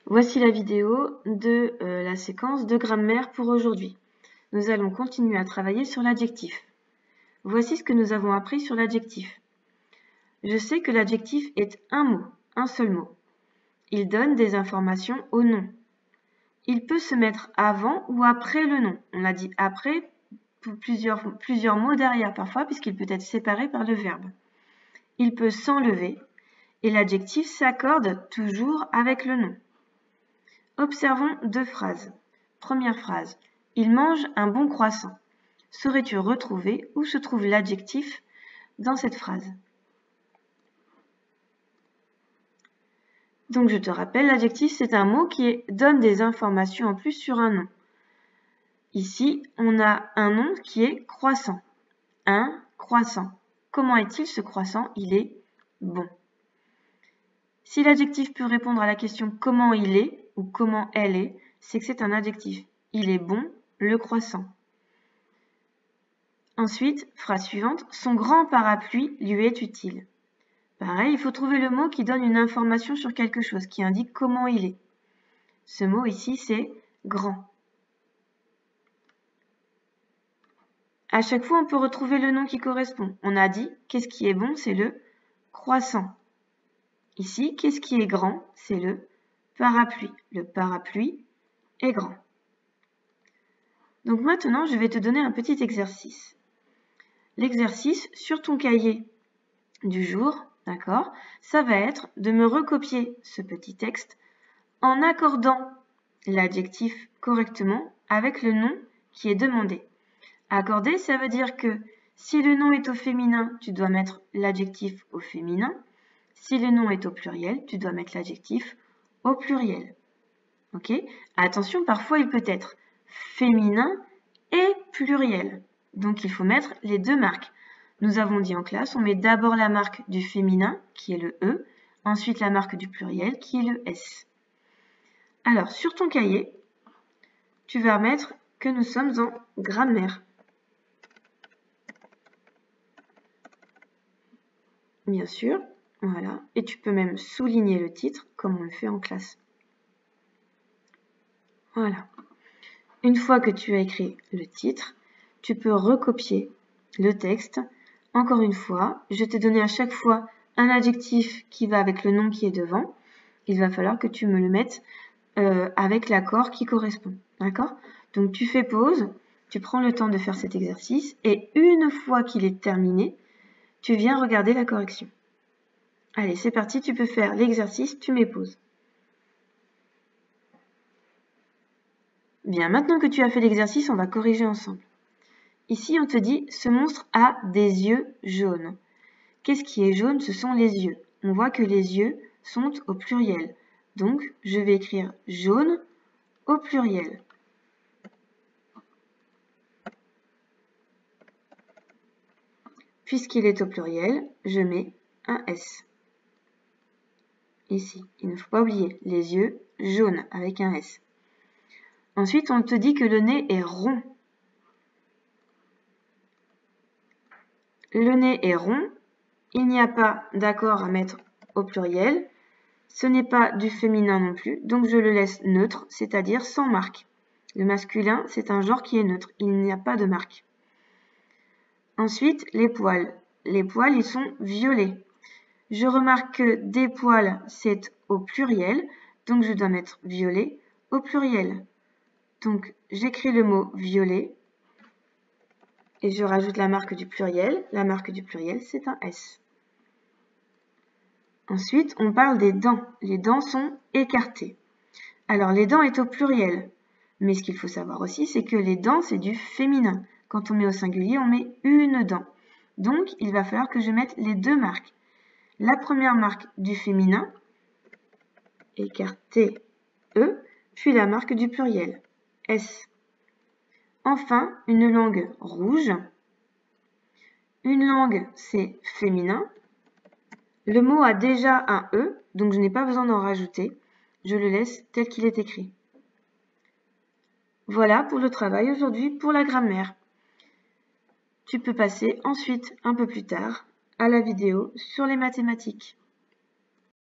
Voici la vidéo de la séquence de grammaire pour aujourd'hui. Nous allons continuer à travailler sur l'adjectif. Voici ce que nous avons appris sur l'adjectif. Je sais que l'adjectif est un mot, un seul mot. Il donne des informations au nom. Il peut se mettre avant ou après le nom. On a dit après pour plusieurs mots derrière parfois puisqu'il peut être séparé par le verbe. Il peut s'enlever et l'adjectif s'accorde toujours avec le nom. Observons deux phrases. Première phrase. Il mange un bon croissant. Saurais-tu retrouver où se trouve l'adjectif dans cette phrase? Donc je te rappelle, l'adjectif c'est un mot qui donne des informations en plus sur un nom. Ici, on a un nom qui est croissant. Un croissant. Comment est-il ce croissant? Il est bon. Si l'adjectif peut répondre à la question comment il est ou comment elle est, c'est que c'est un adjectif. Il est bon, le croissant. Ensuite, phrase suivante, son grand parapluie lui est utile. Pareil, il faut trouver le mot qui donne une information sur quelque chose, qui indique comment il est. Ce mot ici, c'est grand. À chaque fois, on peut retrouver le nom qui correspond. On a dit, qu'est-ce qui est bon? C'est le croissant. Ici, qu'est-ce qui est grand? C'est le parapluie. Le parapluie est grand. Donc maintenant, je vais te donner un petit exercice. L'exercice sur ton cahier du jour, d'accord, ça va être de me recopier ce petit texte en accordant l'adjectif correctement avec le nom qui est demandé. Accorder, ça veut dire que si le nom est au féminin, tu dois mettre l'adjectif au féminin. Si le nom est au pluriel, tu dois mettre l'adjectif au pluriel. Ok? Attention, parfois il peut être féminin et pluriel. Donc il faut mettre les deux marques. Nous avons dit en classe, on met d'abord la marque du féminin, qui est le E, ensuite la marque du pluriel, qui est le S. Alors, sur ton cahier, tu vas mettre que nous sommes en grammaire. Bien sûr, voilà. Et tu peux même souligner le titre, comme on le fait en classe. Voilà. Une fois que tu as écrit le titre, tu peux recopier le texte. Encore une fois, je t'ai donné à chaque fois un adjectif qui va avec le nom qui est devant. Il va falloir que tu me le mettes avec l'accord qui correspond. D'accord? Donc tu fais pause, tu prends le temps de faire cet exercice et une fois qu'il est terminé, tu viens regarder la correction. Allez, c'est parti, tu peux faire l'exercice, tu mets pause. Bien, maintenant que tu as fait l'exercice, on va corriger ensemble. Ici, on te dit, ce monstre a des yeux jaunes. Qu'est-ce qui est jaune? Ce sont les yeux. On voit que les yeux sont au pluriel. Donc, je vais écrire jaune au pluriel. Puisqu'il est au pluriel, je mets un S. Ici, il ne faut pas oublier, les yeux jaunes avec un S. Ensuite, on te dit que le nez est rond. Le nez est rond. Il n'y a pas d'accord à mettre au pluriel. Ce n'est pas du féminin non plus, donc je le laisse neutre, c'est-à-dire sans marque. Le masculin, c'est un genre qui est neutre. Il n'y a pas de marque. Ensuite, les poils. Les poils, ils sont violets. Je remarque que des poils, c'est au pluriel, donc je dois mettre violet au pluriel. Donc, j'écris le mot violet et je rajoute la marque du pluriel. La marque du pluriel, c'est un S. Ensuite, on parle des dents. Les dents sont écartées. Alors, les dents est au pluriel. Mais ce qu'il faut savoir aussi, c'est que les dents, c'est du féminin. Quand on met au singulier, on met une dent. Donc, il va falloir que je mette les deux marques. La première marque du féminin, écarté E, puis la marque du pluriel, S. Enfin, une langue rouge. Une langue, c'est féminin. Le mot a déjà un E, donc je n'ai pas besoin d'en rajouter. Je le laisse tel qu'il est écrit. Voilà pour le travail aujourd'hui pour la grammaire. Tu peux passer ensuite, un peu plus tard, à la vidéo sur les mathématiques.